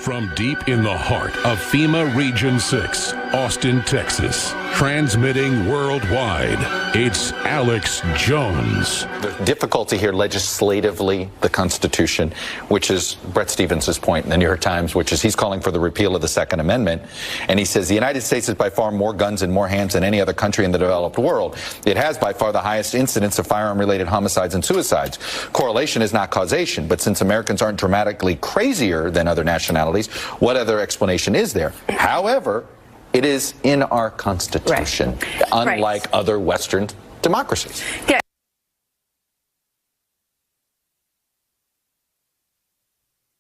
From deep in the heart of FEMA Region 6, Austin, Texas, transmitting worldwide, it's Alex Jones. The difficulty here legislatively, the Constitution, which is Bret Stephens' point in the New York Times, which is he's calling for the repeal of the Second Amendment. And he says the United States has by far more guns in more hands than any other country in the developed world. It has by far the highest incidence of firearm-related homicides and suicides. Correlation is not causation, but since Americans aren't dramatically crazier than other nationalities, what other explanation is there? However, it is in our Constitution, unlike other Western democracies. Yeah.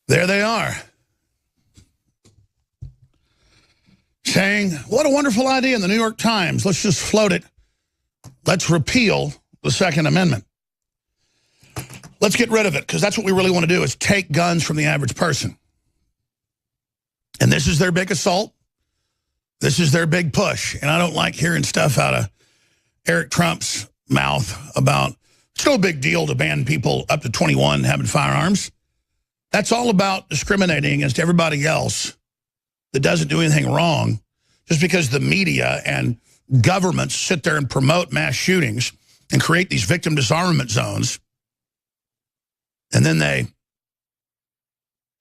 There they are, saying, what a wonderful idea in the New York Times. Let's just float it. Let's repeal the Second Amendment. Let's get rid of it, because that's what we really want to do, is take guns from the average person. And this is their big assault. This is their big push. And I don't like hearing stuff out of Eric Trump's mouth about it's no big deal to ban people up to 21 having firearms. That's all about discriminating against everybody else that doesn't do anything wrong, just because the media and governments sit there and promote mass shootings and create these victim disarmament zones. And then they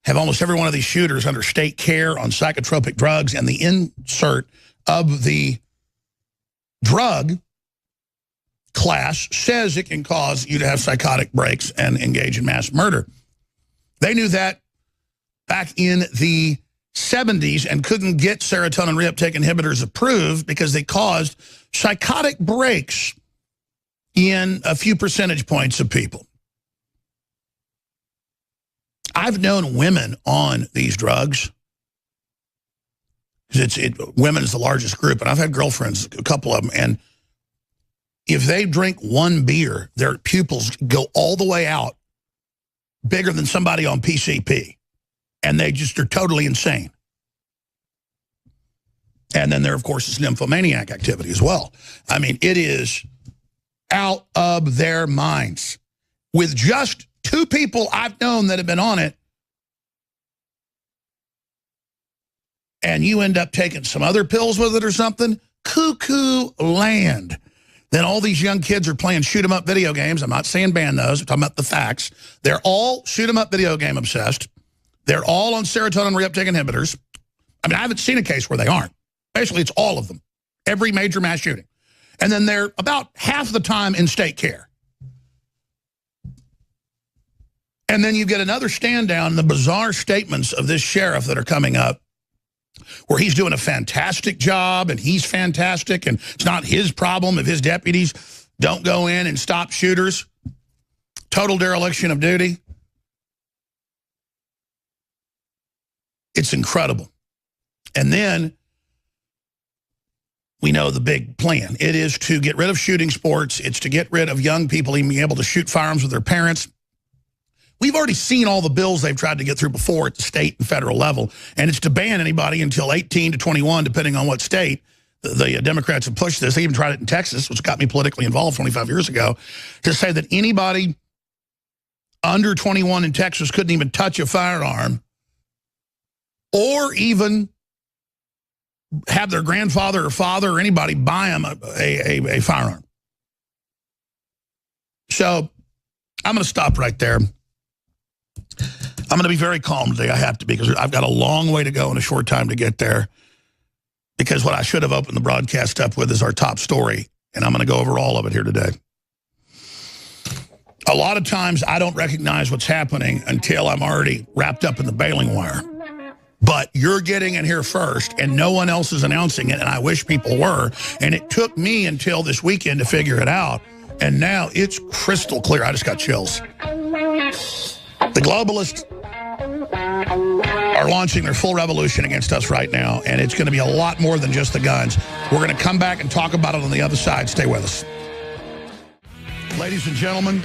have almost every one of these shooters under state care on psychotropic drugs, and the insert of the drug class says it can cause you to have psychotic breaks and engage in mass murder. They knew that back in the 70s and couldn't get serotonin reuptake inhibitors approved because they caused psychotic breaks in a few percentage points of people. I've known women on these drugs, because women is the largest group, and I've had girlfriends, a couple of them, and if they drink one beer, their pupils go all the way out, bigger than somebody on PCP, and they just are totally insane. And then there, of course, is nymphomaniac activity as well. I mean, it is out of their minds. With just 2 people I've known that have been on it, and you end up taking some other pills with it or something, cuckoo land. Then all these young kids are playing shoot-'em-up video games. I'm not saying ban those. I'm talking about the facts. They're all shoot-'em-up video game obsessed. They're all on serotonin reuptake inhibitors. I mean, I haven't seen a case where they aren't. Basically, it's all of them. Every major mass shooting. And then they're about half the time in state care. And then you get another stand down, the bizarre statements of this sheriff that are coming up, where he's doing a fantastic job and he's fantastic and it's not his problem if his deputies don't go in and stop shooters. Total dereliction of duty. It's incredible. And then we know the big plan. It is to get rid of shooting sports. It's to get rid of young people even being able to shoot firearms with their parents. We've already seen all the bills they've tried to get through before at the state and federal level, and it's to ban anybody until 18 to 21, depending on what state. The Democrats have pushed this. They even tried it in Texas, which got me politically involved 25 years ago, to say that anybody under 21 in Texas couldn't even touch a firearm or even have their grandfather or father or anybody buy them a firearm. So I'm going to stop right there. I'm going to be very calm today. I have to be, because I've got a long way to go and a short time to get there. Because what I should have opened the broadcast up with is our top story, and I'm going to go over all of it here today. A lot of times I don't recognize what's happening until I'm already wrapped up in the baling wire. But you're getting in here first, and no one else is announcing it, and I wish people were. And it took me until this weekend to figure it out, and now it's crystal clear. I just got chills. The globalists are launching their full revolution against us right now, and it's going to be a lot more than just the guns. We're going to come back and talk about it on the other side. Stay with us. Ladies and gentlemen,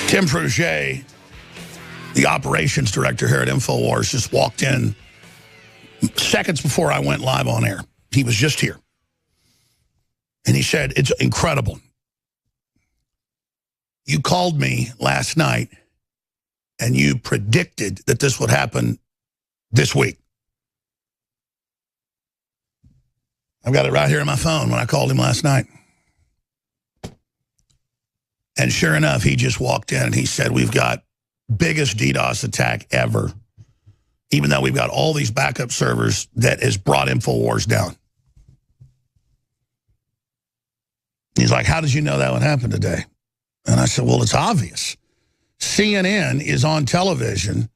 Tim Fruget, the operations director here at InfoWars, just walked in seconds before I went live on air. He was just here. And he said, it's incredible. You called me last night and you predicted that this would happen this week. I've got it right here on my phone when I called him last night. And sure enough, he just walked in and he said, we've got biggest DDoS attack ever, even though we've got all these backup servers that has brought InfoWars down. He's like, how did you know that would happen today? And I said, well, it's obvious. CNN is on television,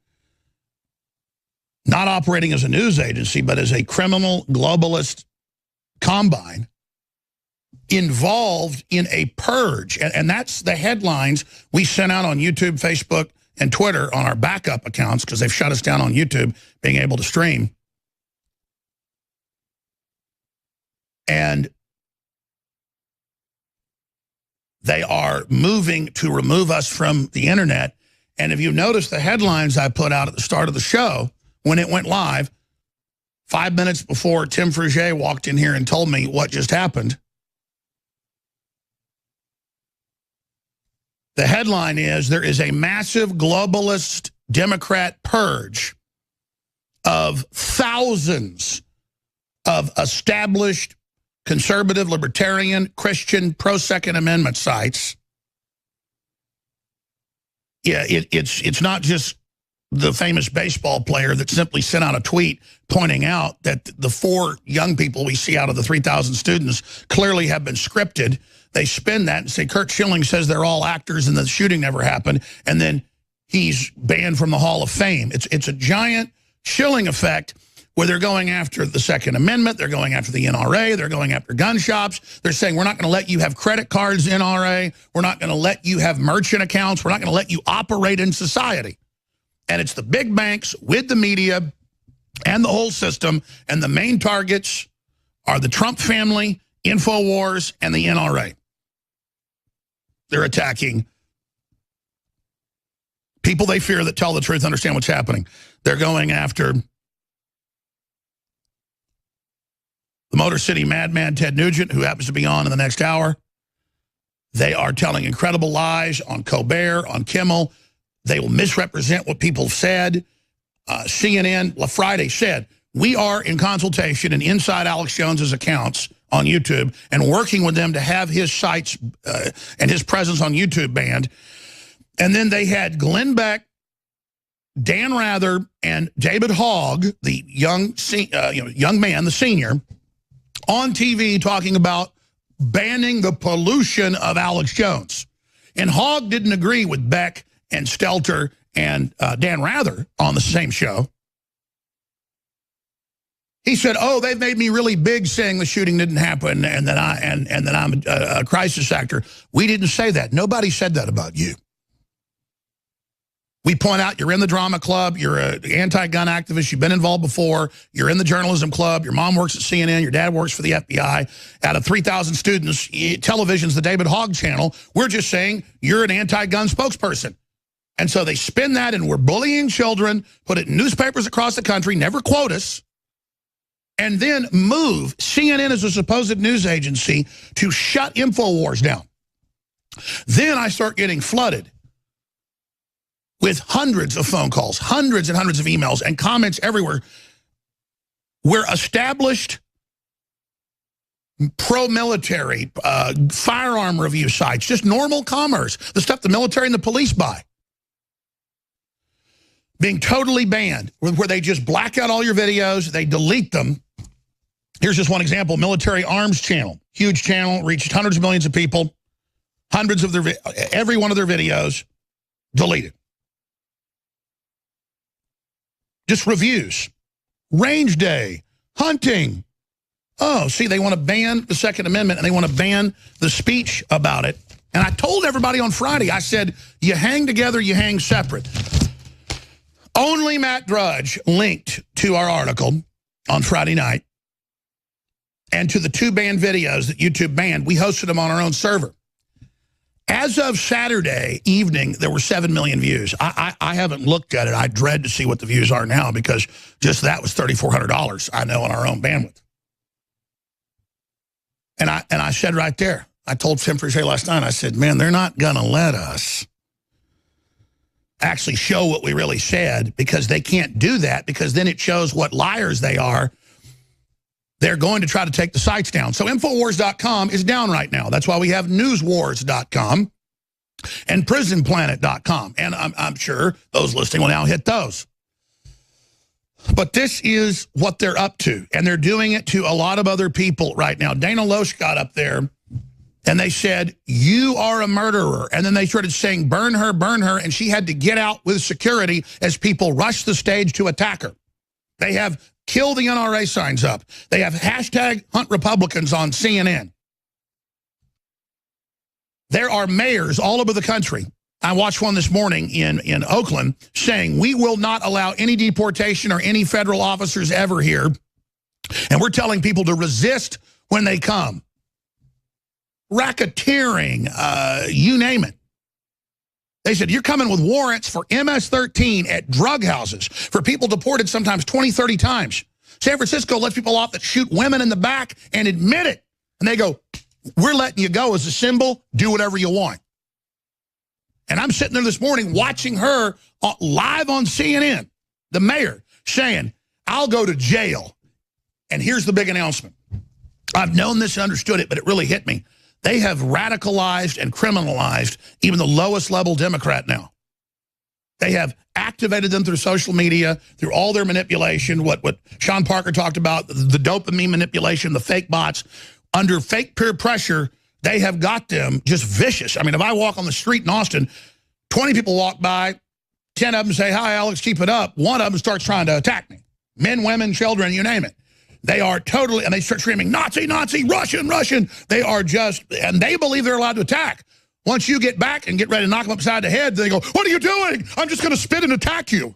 not operating as a news agency, but as a criminal globalist combine involved in a purge. And that's the headlines we sent out on YouTube, Facebook, and Twitter on our backup accounts because they've shut us down on YouTube being able to stream. And they are moving to remove us from the internet. And if you notice the headlines I put out at the start of the show, when it went live, 5 minutes before Tim Frugé walked in here and told me what just happened, the headline is, there is a massive globalist Democrat purge of thousands of established conservative, libertarian, Christian, pro-Second Amendment sites. Yeah, it's not just the famous baseball player that simply sent out a tweet pointing out that the 4 young people we see out of the 3,000 students clearly have been scripted. They spin that and say Curt Schilling says they're all actors and the shooting never happened, and then he's banned from the Hall of Fame. It's a giant Schilling effect where they're going after the Second Amendment, they're going after the NRA, they're going after gun shops. They're saying, we're not going to let you have credit cards, NRA. We're not going to let you have merchant accounts. We're not going to let you operate in society. And it's the big banks with the media and the whole system, and the main targets are the Trump family, InfoWars, and the NRA. They're attacking people they fear that tell the truth, understand what's happening. They're going after the Motor City madman Ted Nugent, who happens to be on in the next hour. They are telling incredible lies on Colbert, on Kimmel. They will misrepresent what people said. CNN Friday said, we are in consultation and inside Alex Jones's accounts on YouTube and working with them to have his sites and his presence on YouTube banned. And then they had Glenn Beck, Dan Rather, and David Hogg, the young man, the senior, on TV talking about banning the pollution of Alex Jones. And Hogg didn't agree with Beck and Stelter and Dan Rather on the same show. He said, oh, they've made me really big saying the shooting didn't happen and that I'm a crisis actor. We didn't say that. Nobody said that about you. We point out you're in the drama club, you're an anti-gun activist, you've been involved before, you're in the journalism club, your mom works at CNN, your dad works for the FBI. Out of 3,000 students, television's the David Hogg channel. We're just saying you're an anti-gun spokesperson. And so they spin that and we're bullying children, put it in newspapers across the country, never quote us, and then move CNN as a supposed news agency to shut InfoWars down. Then I start getting flooded with hundreds of phone calls, hundreds and hundreds of emails, and comments everywhere. We're established pro-military firearm review sites, just normal commerce, the stuff the military and the police buy, being totally banned, where they just black out all your videos, they delete them. Here's just one example, Military Arms Channel, huge channel, reached hundreds of millions of people, hundreds of their, every one of their videos deleted. Just reviews, range day, hunting. Oh, see, they want to ban the Second Amendment and they want to ban the speech about it. And I told everybody on Friday, I said, you hang together, you hang separate. Only Matt Drudge linked to our article on Friday night and to the 2 banned videos that YouTube banned. We hosted them on our own server. As of Saturday evening, there were 7 million views. I haven't looked at it. I dread to see what the views are now because just that was $3,400, I know, on our own bandwidth. And I said right there, I told Tim Frugé last night, I said, man, they're not going to let us actually show what we really said, because they can't do that, because then it shows what liars they are. They're going to try to take the sites down. So Infowars.com is down right now. That's why we have NewsWars.com and PrisonPlanet.com. And I'm sure those listening will now hit those. But this is what they're up to. And they're doing it to a lot of other people right now. Dana Loesch got up there and they said, you are a murderer. And then they started saying, burn her, burn her. And she had to get out with security as people rushed the stage to attack her. They have kill the NRA signs up. They have hashtag Hunt Republicans on CNN. There are mayors all over the country. I watched one this morning in Oakland saying, we will not allow any deportation or any federal officers ever here. And we're telling people to resist when they come. Racketeering, you name it. They said, you're coming with warrants for MS-13 at drug houses for people deported sometimes 20, 30 times. San Francisco lets people off that shoot women in the back and admit it. And they go, we're letting you go as a symbol. Do whatever you want. And I'm sitting there this morning watching her live on CNN, the mayor, saying, I'll go to jail. And here's the big announcement. I've known this and understood it, but it really hit me. They have radicalized and criminalized even the lowest level Democrat now. They have activated them through social media, through all their manipulation, what Sean Parker talked about, the dopamine manipulation, the fake bots. Under fake peer pressure, they have got them just vicious. I mean, if I walk on the street in Austin, 20 people walk by, 10 of them say, hi, Alex, keep it up. One of them starts trying to attack me. Men, women, children, you name it. They are totally, and they start screaming, Nazi, Nazi, Russian, Russian. They are just, and they believe they're allowed to attack. Once you get back and get ready to knock them upside the head, they go, what are you doing? I'm just going to spit and attack you.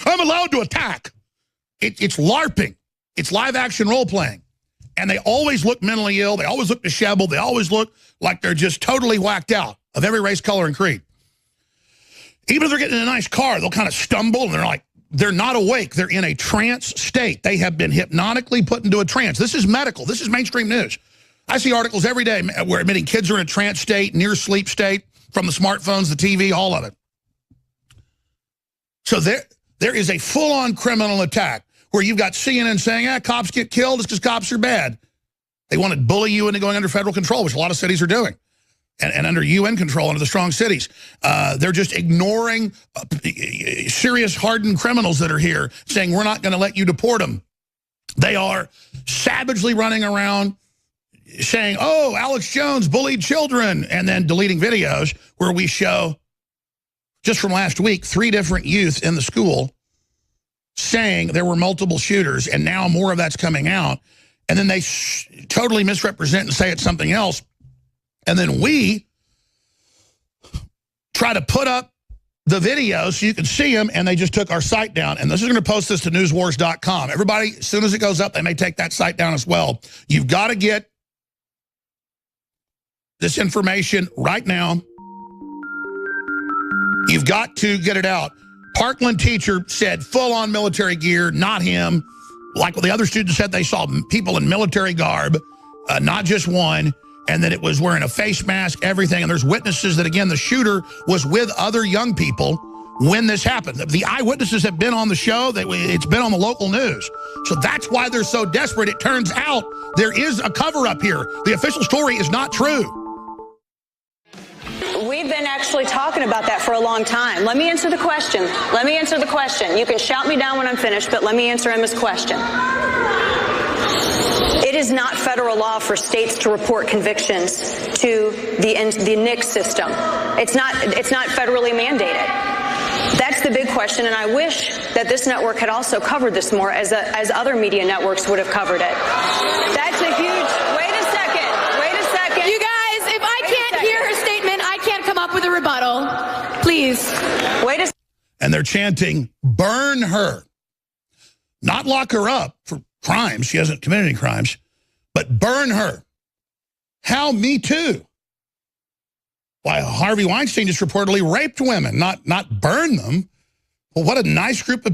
I'm allowed to attack. It's LARPing. It's live action role playing. And they always look mentally ill. They always look disheveled. They always look like they're just totally whacked out of every race, color, and creed. Even if they're getting in a nice car, they'll kind of stumble and they're not awake. They're in a trance state. They have been hypnotically put into a trance. This is medical. This is mainstream news. I see articles every day where admitting kids are in a trance state, near sleep state, from the smartphones, the TV, all of it. So there is a full-on criminal attack where you've got CNN saying, cops get killed, it's because cops are bad. They want to bully you into going under federal control, which a lot of cities are doing. And under UN control, under the strong cities. They're just ignoring serious hardened criminals that are here, saying we're not going to let you deport them. They are savagely running around saying, oh, Alex Jones bullied children, and then deleting videos where we show, just from last week, 3 different youth in the school saying there were multiple shooters, and now more of that's coming out. And then they totally misrepresent and say it's something else. And then we try to put up the videos so you can see them, and they just took our site down. And this is going to post this to newswars.com. Everybody, as soon as it goes up, they may take that site down as well. You've got to get this information right now. You've got to get it out. Parkland teacher said full-on military gear, not him. Like the other students said, they saw people in military garb, not just one. And that it was wearing a face mask, everything. And there's witnesses that, again, the shooter was with other young people when this happened. The eyewitnesses have been on the show. It's been on the local news. So that's why they're so desperate. It turns out there is a cover-up here. The official story is not true. We've been actually talking about that for a long time. Let me answer the question. Let me answer the question. You can shout me down when I'm finished, but let me answer Emma's question. It is not federal law for states to report convictions to the NICS system. It's not federally mandated. That's the big question, and I wish that this network had also covered this more, as other media networks would have covered it. That's a huge. Wait a second. You guys, if I can't hear her statement, I can't come up with a rebuttal. Please. Wait a second. And they're chanting, burn her. Not lock her up for crimes. She hasn't committed any crimes. But burn her. How Me Too? Why, Harvey Weinstein just reportedly raped women, not burn them. Well, what a nice group of people.